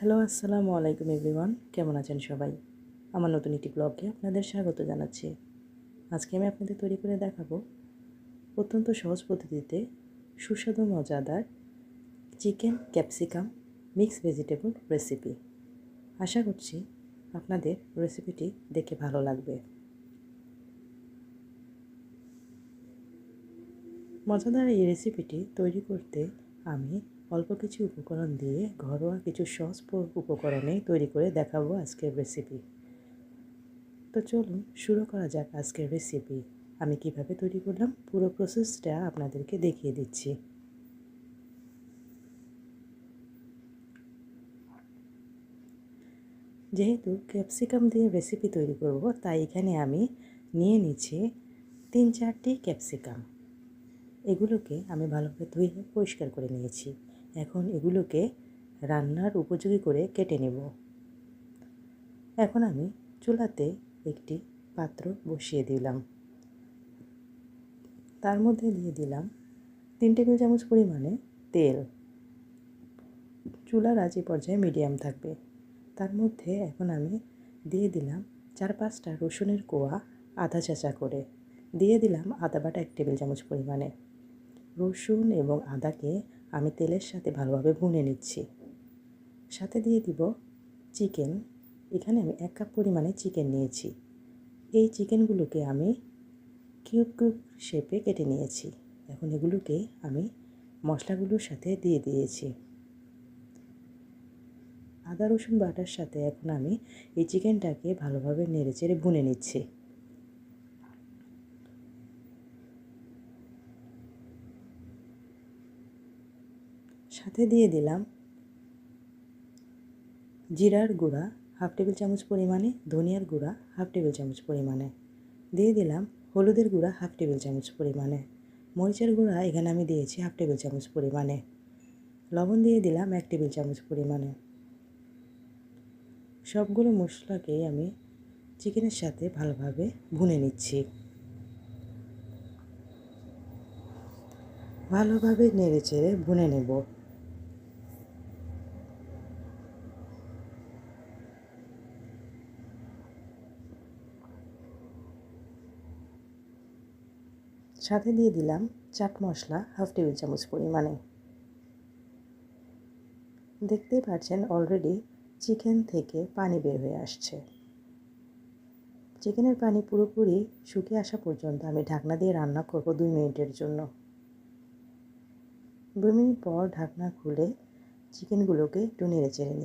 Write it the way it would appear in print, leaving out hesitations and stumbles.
Hello, আসসালামু আলাইকুম everyone. কেমন আছেন সবাই? আমার নতুন একটি ব্লগে আপনাদের স্বাগত জানাচ্ছি। আজকে আমি আপনাদের তৈরি করে দেখাবো অত্যন্ত সহজ পদ্ধতিতে সুস্বাদু মজাদার chicken capsicum mix vegetable recipe. আশা করছি আপনাদের রেসিপিটি দেখে ভালো লাগবে। মজাদার এই রেসিপিটি তৈরি করতে আমি অল্প কিছু উপকরণ দিয়ে ঘরোয়া কিছু সহজ উপকরণে তৈরি করে দেখাবো আজকের রেসিপি। তো চলুন শুরু করা যাক আজকের রেসিপি। আমি কিভাবে তৈরি করলাম পুরো প্রসেসটা আপনাদেরকে দেখিয়ে দিচ্ছি। যেহেতু ক্যাপসিকাম দিয়ে রেসিপি তৈরি করব, তাই এখানে আমি নিয়ে নিচ্ছি 3-4টি ক্যাপসিকাম। এগুলোকে আমি ভালোভাবে ধুয়ে পরিষ্কার করে নিয়েছি। এখন এগুলোকে রান্নার উপযোগী করে কেটে নেব। এখন আমি চুলাতে একটি পাত্র বসিয়ে দিলাম। তার মধ্যে দিয়ে দিলাম 3 টেবিল চামচ পরিমাণে তেল। চুলার আঁচ পর্যায়ে মিডিয়াম থাকবে। তার মধ্যে এখন আমি দিয়ে দিলাম 4-5টা রসুনের কোয়া আধা চাঁচা করে। দিয়ে দিলাম আদা বাটা 1 টেবিল চামচ পরিমাণে। রসুন এবং আদাকে আমি তেলের সাথে ভালোভাবে ভুনে নিচ্ছি। সাথে দিয়ে দিব চিকেন। এখানে আমি 1 কাপ পরিমাণে চিকেন নিয়েছি। এই চিকেনগুলোকে আমি কিউব কিউব শেপে কেটে নিয়েছি। এখন এগুলোকে আমি মশলাগুলোর সাথে দিয়ে দিয়েছি। আদা রসুন বাটার সাথে এখন আমি এই চিকেনটাকে ভালোভাবে নেড়েচেড়ে ভুনে নিচ্ছি। সাথে দিয়ে দিলাম জিরার গুঁড়া 1/2 টেবিল চামচ পরিমাণে, ধনিয়ার গুঁড়া 1/2 টেবিল চামচ পরিমাণে, দিয়ে দিলাম হলুদের গুঁড়া 1/2 টেবিল চামচ পরিমাণে, মরিচের গুঁড়া এখানে আমি দিয়েছি 1/2 টেবিল চামচ পরিমাণে, লবণ দিয়ে দিলাম 1 টেবিল চামচ পরিমাণে। সবগুলো মশলাকে আমি চিকেনের সাথে ভালোভাবে ভুনে নিচ্ছি। ভালোভাবে নেড়েচেড়ে ভুনে নেব। সাথে দিয়ে দিলাম চাট মশলা 1/2 টেবিল চামচ পরিমাণে। দেখতেই পাচ্ছেন অলরেডি চিকেন থেকে পানি বের হয়ে আসছে। চিকেনের পানি পুরোপুরি শুকিয়ে আসা পর্যন্ত আমি ঢাকনা দিয়ে রান্না করব 2 মিনিটের জন্য। 2 মিনিট পর ঢাকনা খুলে চিকেনগুলোকে একটু নেড়েচেড়ে নিই।